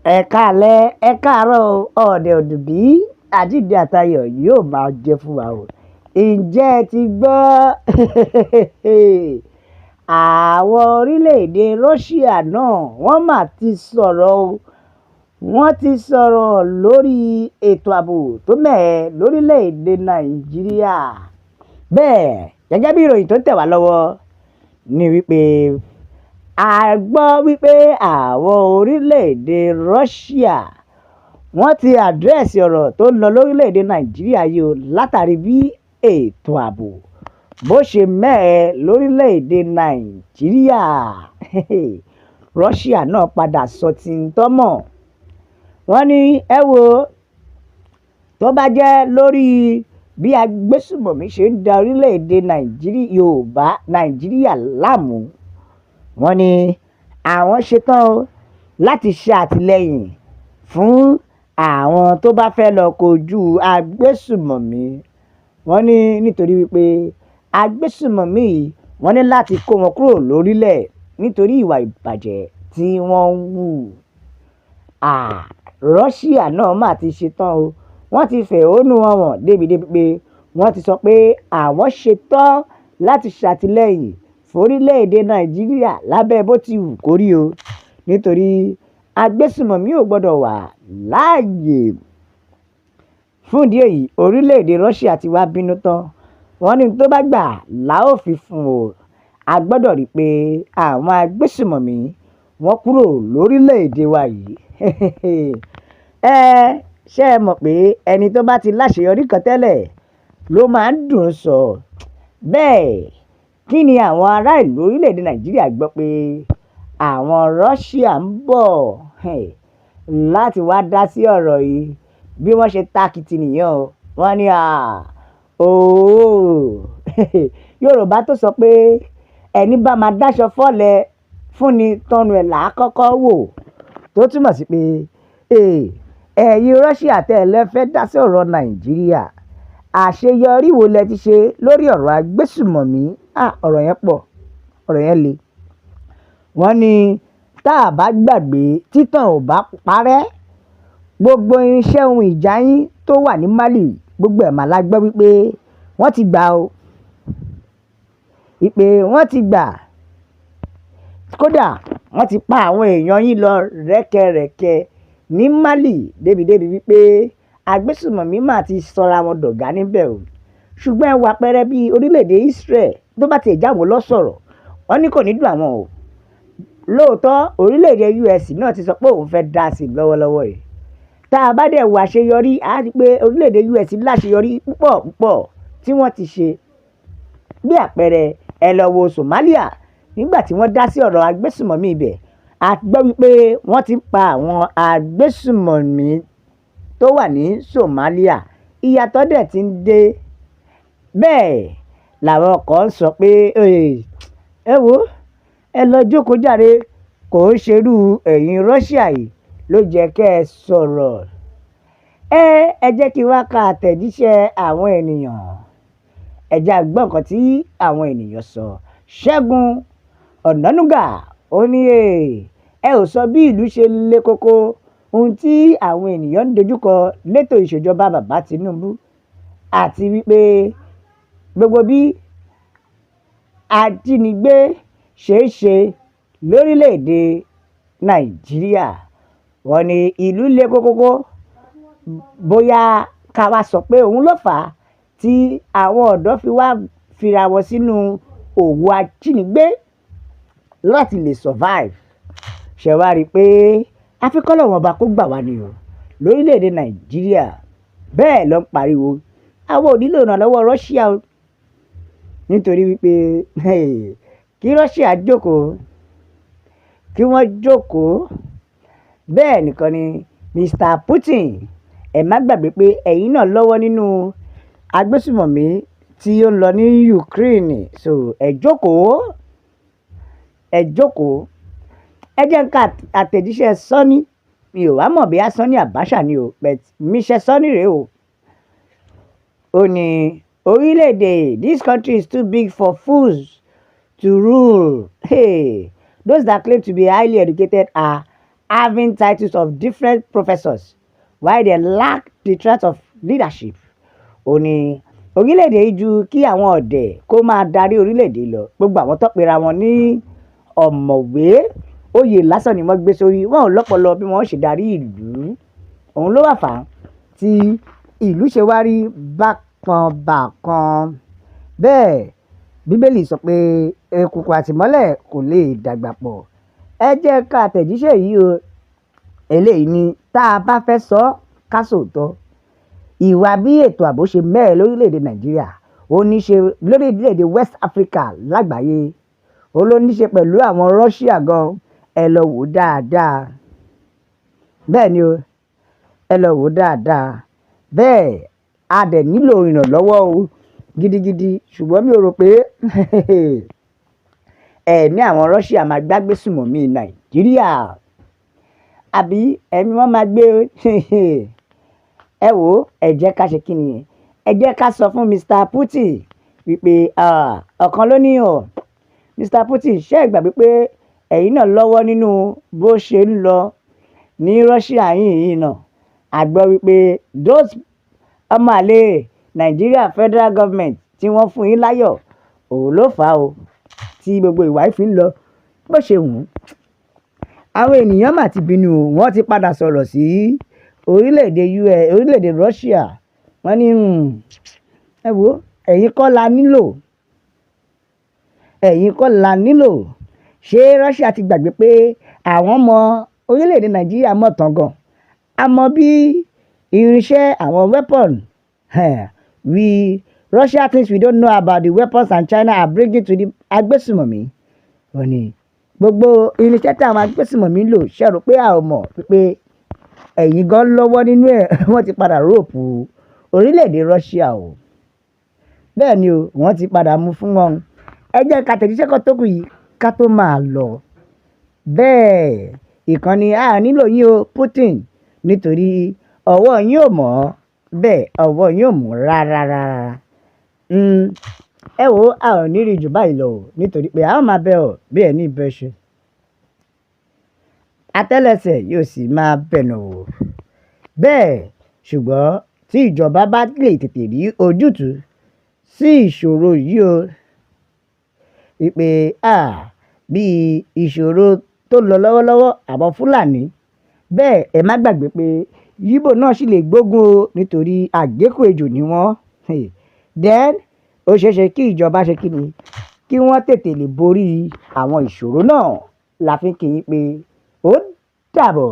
Ẹ káalẹ́, ẹ káàárọ̀ o, ọ̀ọ̀dẹ̀ òdùbí àjíǹde àtayọ̀ yóò máa jẹ́ fún wa o. Ǹjẹ́ ẹ ti gbọ́? Àwọn orílẹ̀-èdè Russia náà wọ́n mà ti sọ̀rọ̀ o. Wọ́n ti sọ̀rọ̀ lórí ètò ààbò tó mẹ́hẹ lórílẹ̀-èdè Nàìjíríà. Bẹ́ẹ̀ gẹ́gẹ́ bí ìròyìn tó tẹ̀ wá lọ́wọ́ ni wípé a gbọ́ wípé àwọn orílẹ̀-èdè Russia wọ́n ti àdírẹ́sì ọ̀rọ̀ tó ń lọ lórílẹ̀-èdè Nàìjíríà yìí o látàrí bí ètò ààbò bó ṣe mẹ́hẹ lórílẹ̀-èdè Nàìjíríà. Russia náà padà sọ tí ń tọ́mọ̀. Wọ́n ní ẹ wo tó bá jẹ́ lórí bí agbésùmọ̀mí ṣe ń da orílẹ̀-èdè Nàìjíríà láàmú. Wọ́n ní àwọn ṣetán o láti ṣe àtìlẹ́yìn fún àwọn tó bá fẹ́ lọ kojú agbésùmọ̀mí. Wọ́n ní nítorí wípé agbésùmọ̀mí yìí wọ́n ní láti kó wọn kúrò lórílẹ̀ nítorí ìwà ìbàjẹ́ tí wọ́n ń wù. Russia náà mà ti ṣetán o. Wọ́n ti fẹ̀hónú wọn hàn débi pé wọ́n ti sọ pé àwọn ṣetán láti ṣàtìlẹ́yìn forílẹ̀-èdè Nàìjíríà lábẹ́ bó ti wù kó rí o, nítorí agbésùmọ̀mí ò gbọ́dọ̀ wà láàyè. Fún ìdí èyí orílẹ̀-èdè Russia ti wá bínú tán. Wọ́n ní tó bá gbà la ó fi fún o. A gbọ́dọ̀ rí i pé àwọn agbésùmọ̀mí wọ́n kúrò lórílẹ̀-èdè wa yìí. Ṣé ẹ mọ̀ pé ẹni tó bá ti láṣeyọrí kan tẹ́lẹ̀ ló máa ń dùn sọ. Bẹ́ẹ̀ kí ni àwọn ará ìlú orílẹ̀-èdè Nàìjíríà gbọ́ pé àwọn Russia ń bọ̀ láti wá dá sí ọ̀rọ̀ yìí. Bí wọ́n ṣe tákìtì nìyẹn o. Wọ́n ní Yorùbá tó sọ pé ẹni bá máa dáṣọ fọ́lẹ̀ fúnni tọnu ẹ̀ là á kọ́kọ́ wò, tó túmọ̀ sí pé ẹ̀yin Russia tẹ́ ẹ lẹ́fẹ́ dá sí ọ̀rọ̀ Nàìjíríà, àṣeyọrí wo lẹ ti ṣe lórí ọ̀rọ̀ agbésùmọ̀mí? Ọ̀rọ̀ yẹn pọ̀, ọ̀rọ̀ yẹn le. Wọ́n ní tá a bá gbàgbé títàn ò bá parẹ́, gbogbo irinṣẹ́ ohun ìjà yín tó wà ní Mali gbogbo ẹ̀ mà la gbọ́ wípé wọ́n ti gbà o. Ìpè wọ́n ti gbà. Kódà wọ́n ti pa àwọn èèyàn yín lọ rẹ́kẹrẹ́kẹ ní Mali débi wípé agbésùmọ̀mí mà ti sọra wọn dọ̀gá níbẹ̀ o. Ṣùgbọ́n ẹ wà pẹ́rẹ́ bí orílẹ̀-èdè Israel tó bá ti jáwọn lọ sọ̀rọ̀, wọ́n ní kò ní dùn àwọn o. Lóòótọ́ orílẹ̀-èdè US náà ti sọ pé òun fẹ́ dá sí lọ́wọ́lọ́wọ́ yìí. Tá a bá dẹ̀ wo àṣeyọrí, a rí pé orílẹ̀-èdè US láṣeyọrí púpọ̀ tí wọ́n ti ṣe. Bí àpẹẹrẹ ẹ lọ wo Somalia nígbà tí wọ́n dá sí ọ̀rọ̀ agbésùmọ̀mí ibẹ̀. A gbọ́ wípé wọ́n ti pa àwọn agbésùmọ̀mí tó wà ní Somalia. Ìyàtọ̀ dẹ̀ ti ń dé. Bẹ́ẹ̀ làwọn kan sọ pé ẹ wo ẹ lọ jókòó jàre, kò ń ṣerú ẹ̀yin Russia yìí ló jẹ́ kẹ́ ẹ sọ̀rọ̀. Ẹ jẹ́ kí wá ka àtẹ̀jíṣẹ́ àwọn ènìyàn. Ẹ jẹ́ á gbọ́ nǹkan tí àwọn ènìyàn sọ. Ṣẹ́gun Ọ̀nànúgà ó ní ẹ ò sọ bí ìlú ṣe le koko ohun tí àwọn ènìyàn ń dojúkọ létò ìṣèjọba bàbá Tinubu, àti wípé gbogbo bí ajínigbé ṣe é ṣe lórílẹ̀-èdè Nàìjíríà. Wọ́n ní ìlú le kókókó, bóyá ká wá sọ pé òun ló fà á tí àwọn ọ̀dọ́ fi wá fira wọn sínú òwò ajínigbé láti lè survive. Ṣé wá rí i pé àfikọ́lọ̀ wọn bá kó gbà wá ni o lórílẹ̀-èdè Nàìjíríà. Bẹ́ẹ̀ ló ń pariwo àwọn ò nílò ìrànlọ́wọ́ Russia o, nítorí wípé kí Russia jókòó, kí wọ́n jókòó. Bẹ́ẹ̀ nìkan ni Mr. Putin, ẹ má gbàgbé pé ẹ̀yin náà lọ́wọ́ nínú agbésùmọ̀mí tí ó ń lọ ní Ukraine. So ẹ jókòó. Ẹ jẹ́ ká àtẹ̀jíṣẹ́ Sọ́ní. Mi ò wá mọ̀ bí Sọ́ní Abacha ni o, but Michelle Sọ́ní rèé o. Ó ní orílẹ̀-èdè, this country is too big for fools to rule. Those that claim to be highly educated are having titles of different professors while they lack the traits of leadership. Ó ní orílẹ̀-èdè yìí ju kí àwọn ọ̀dẹ̀ kó máa darí orílẹ̀-èdè lọ. Gbogbo àwọn tó pera wọn ní ọ̀mọ̀wé oyè lásán ni wọ́n gbé sórí, wọn ò lọ́pọlọ bí wọ́n ṣe darí ìlú. Òun ló wà fà á tí ìlú ṣe wá rí bákan bákan. Bẹ́ẹ̀ Bíbélì sọ pé òkùnkùn àtìmọ́lẹ̀ kò lè dàgbà pọ̀. Ẹ jẹ́ ká tẹ̀jíṣẹ́ yìí o. Eléyìí ni tá a bá fẹ́ sọ ká sòótọ́. Ìwà bí ètò ààbò ṣe mẹ́hẹ lórílẹ̀‐èdè Nàìjíríà ó ní ṣe lórílẹ̀‐èdè West Africa lágbàáyé. Ó ló ní ṣe pẹ̀lú àwọn Russia gan. Ẹ lọ wò dáadáa. Bẹ́ẹ̀ ni o, ẹ lọ wò dáadáa. Bẹ́ẹ̀ a dẹ̀ nílò ìrànlọ́wọ́ o gidigidi, ṣùgbọ́n mi ò rò pé ẹ̀mí àwọn Russia máa gbágbé sùmọ̀mí Nàìjíríà, àbí ẹ̀mí wọn máa gbé. Ẹ wò ó, ẹ jẹ́ ká ṣe kí ni, ẹ jẹ́ ká sọ fún Mr. Putin wípé ọ̀kan ló ní ọ̀ Mr. Putin, ṣé ẹ gbàgbé pé ẹ̀yin náà lọ́wọ́ nínú bó ṣe ń lọ ní Russia yìí náà. A gbọ́ wípé those ọmọ àlè Nigeria federal government tí wọ́n fún yín láyọ̀, òun ló fà á o tí gbogbo ìwà yìí fi ń lọ bó ṣe wù ú. Àwọn ènìyàn mà ti bínú o, wọ́n ti padà sọ̀rọ̀ sí orílẹ̀-èdè Russia. Wọ́n ní ẹ wò ó, ẹ̀yin kọ́ la nílò, ẹ̀yin kọ́ la nílò. Ṣé Russia ti gbàgbé pé àwọn ọmọ orílẹ̀-èdè Nàìjíríà mọ̀ tán gan? A mọ bí irinṣẹ́ àwọn weapon Russia thinks we don't know about the weapons and China are bringing to the agbésùmọ̀mí. Wọ́n ní gbogbo irinṣẹ́ tí àwọn agbésùmọ̀mí lò, ṣe rò pé a ò mọ̀ pé ẹ̀yin gan lọ́wọ́ nínú ẹ̀. Wọ́n ti padà rọ́ọ̀pù orílẹ̀-èdè Russia o. Bẹ́ẹ̀ ni o, wọ́n ti padà mú fún wọn. Ẹ jẹ́ ká tẹ̀jíṣẹ́ kan tó kù yìí ká tó máa lọ. Bẹ́ẹ̀ ìkànnì a nílò yín o Putin, nítorí ọwọ́ yín ò mọ́. Bẹ́ẹ̀ ọwọ́ yín ò mọ́ rárá. Ẹ wò ó, a ò ní rí jù báyìí lọ o, nítorí pé a ó máa bẹ̀ ọ́ bí ẹni bẹ́ ṣe. Àtẹ́lẹsẹ̀ yóò sì máa bẹ̀nà o. Bẹ́ẹ̀ ṣùgbọ́n tí ìjọba bá lè tètè rí ojútùú sí ìṣòro yìí o, wípé bí ìṣòro tó lọ lọ́wọ́lọ́wọ́ àwọn Fúlàní, bẹ́ẹ̀ ẹ má gbàgbé pé Yíbò náà sì lè gbógun o, nítorí àgékù ejò ni wọ́n. Then ó ṣeéṣe kí ìjọba ṣe kí ni, kí wọ́n tètè lè borí àwọn ìṣòro náà. La fi ń kí yín pé ó dàbọ̀.